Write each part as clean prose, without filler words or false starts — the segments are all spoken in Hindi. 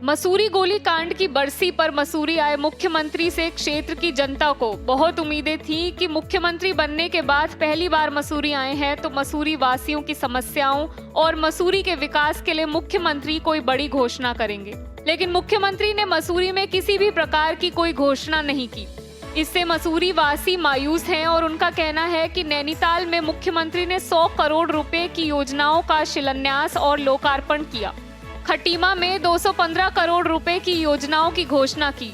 मसूरी गोलीकांड की बरसी पर मसूरी आए मुख्यमंत्री से क्षेत्र की जनता को बहुत उम्मीदें थी कि मुख्यमंत्री बनने के बाद पहली बार मसूरी आए हैं तो मसूरी वासियों की समस्याओं और मसूरी के विकास के लिए मुख्यमंत्री कोई बड़ी घोषणा करेंगे। लेकिन मुख्यमंत्री ने मसूरी में किसी भी प्रकार की कोई घोषणा नहीं की। इससे मसूरी वासी मायूस हैं और उनका कहना है कि नैनीताल में मुख्यमंत्री ने 100 करोड़ रुपए की योजनाओं का शिलान्यास और लोकार्पण किया। खटीमा में 215 करोड़ रुपए की योजनाओं की घोषणा की,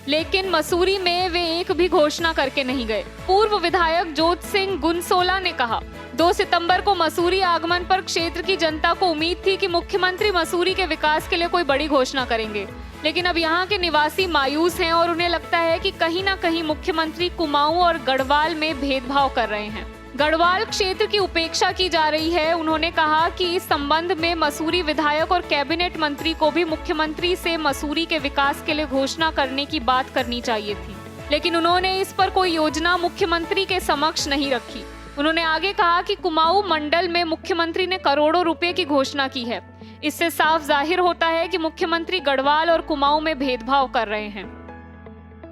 लेकिन मसूरी में वे एक भी घोषणा करके नहीं गए। पूर्व विधायक जोत सिंह गुनसोला ने कहा, 2 सितंबर को मसूरी आगमन पर क्षेत्र की जनता को उम्मीद थी कि मुख्यमंत्री मसूरी के विकास के लिए कोई बड़ी घोषणा करेंगे, लेकिन अब यहाँ के निवासी मायूस हैं और उन्हें लगता है कि कहीं ना कहीं मुख्यमंत्री कुमाऊं और गढ़वाल में भेदभाव कर रहे हैं। गढ़वाल क्षेत्र की उपेक्षा की जा रही है। उन्होंने कहा कि इस संबंध में मसूरी विधायक और कैबिनेट मंत्री को भी मुख्यमंत्री से मसूरी के विकास के लिए घोषणा करने की बात करनी चाहिए थी, लेकिन उन्होंने इस पर कोई योजना मुख्यमंत्री के समक्ष नहीं रखी। उन्होंने आगे कहा कि कुमाऊं मंडल में मुख्यमंत्री ने करोड़ों रुपए की घोषणा की है। इससे साफ जाहिर होता है कि मुख्यमंत्री गढ़वाल और कुमाऊं में भेदभाव कर रहे हैं।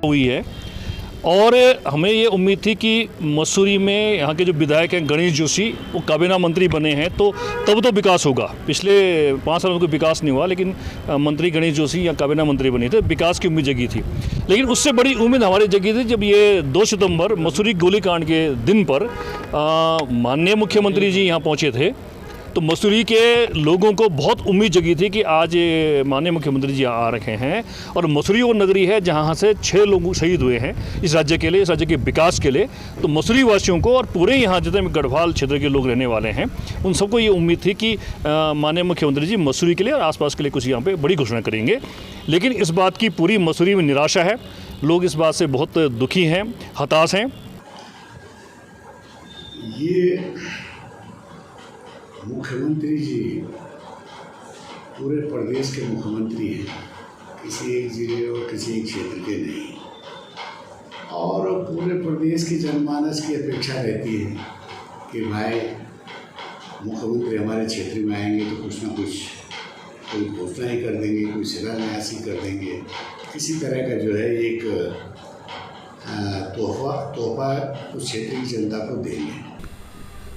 हुई है और हमें ये उम्मीद थी कि मसूरी में यहाँ के जो विधायक हैं गणेश जोशी, वो काबीना मंत्री बने हैं तो तब तो विकास होगा। पिछले 5 सालों में कोई विकास नहीं हुआ, लेकिन मंत्री गणेश जोशी या काबीना मंत्री बने थे, विकास की उम्मीद जगी थी। लेकिन उससे बड़ी उम्मीद हमारी जगी थी जब ये 2 सितंबर मसूरी गोलीकांड के दिन पर माननीय मुख्यमंत्री जी यहाँ पहुँचे थे, तो मसूरी के लोगों को बहुत उम्मीद जगी थी कि आज माननीय मुख्यमंत्री जी आ रहे हैं और मसूरी वो नगरी है जहां से 6 लोग शहीद हुए हैं इस राज्य के लिए, इस राज्य के विकास के लिए। तो मसूरी वासियों को और पूरे यहाँ जितने गढ़वाल क्षेत्र के लोग रहने वाले हैं उन सबको ये उम्मीद थी कि माननीय मुख्यमंत्री जी मसूरी के लिए और आसपास के लिए कुछ यहाँ पर बड़ी घोषणा करेंगे। लेकिन इस बात की पूरी मसूरी में निराशा है। लोग इस बात से बहुत दुखी हैं, हताश हैं। ये मुख्यमंत्री जी पूरे प्रदेश के मुख्यमंत्री हैं, किसी एक जिले और किसी एक क्षेत्र के नहीं। और पूरे प्रदेश की जनमानस की अपेक्षा रहती है कि भाई मुख्यमंत्री हमारे क्षेत्र में आएंगे तो कुछ ना कुछ कोई घोषणा ही कर देंगे, कोई शिलान्यास ही कर देंगे। इसी तरह का जो है एक तोहफा उस क्षेत्र की जनता को देंगे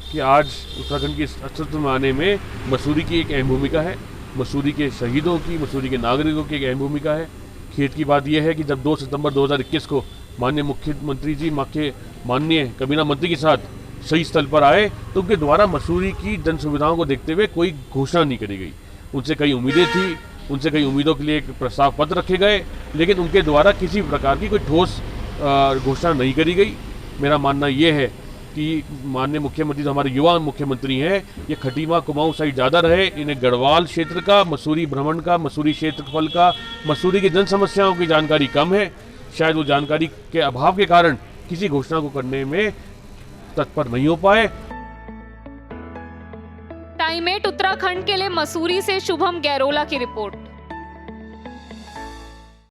कि आज उत्तराखंड के अस्तित्व में आने में मसूरी की एक अहम भूमिका है। मसूरी के शहीदों की, मसूरी के नागरिकों की एक अहम भूमिका है। खेत की बात यह है कि जब 2 सितंबर 2021 को माननीय मुख्यमंत्री जी माननीय काबीना मंत्री के साथ सही स्थल पर आए तो उनके द्वारा मसूरी की जन सुविधाओं को देखते हुए कोई घोषणा नहीं करी गई। उनसे कई उम्मीदें थी, उनसे कई उम्मीदों के लिए एक प्रस्ताव पत्र रखे गए, लेकिन उनके द्वारा किसी प्रकार की कोई ठोस घोषणा नहीं करी गई। मेरा मानना ये है कि माननीय मुख्यमंत्री जो हमारे युवा मुख्यमंत्री हैं, ये खटीमा कुमाऊं साइड ज़्यादा रहे। इन्हें गढ़वाल क्षेत्र का, मसूरी भ्रमण का, मसूरी क्षेत्रफल का, मसूरी की जन समस्याओं की जानकारी कम है। शायद वो जानकारी के अभाव के कारण किसी घोषणा को करने में तत्पर नहीं हो पाए। टाइम 8 उत्तराखंड के लिए मसूरी से शुभम गैरोला की रिपोर्ट।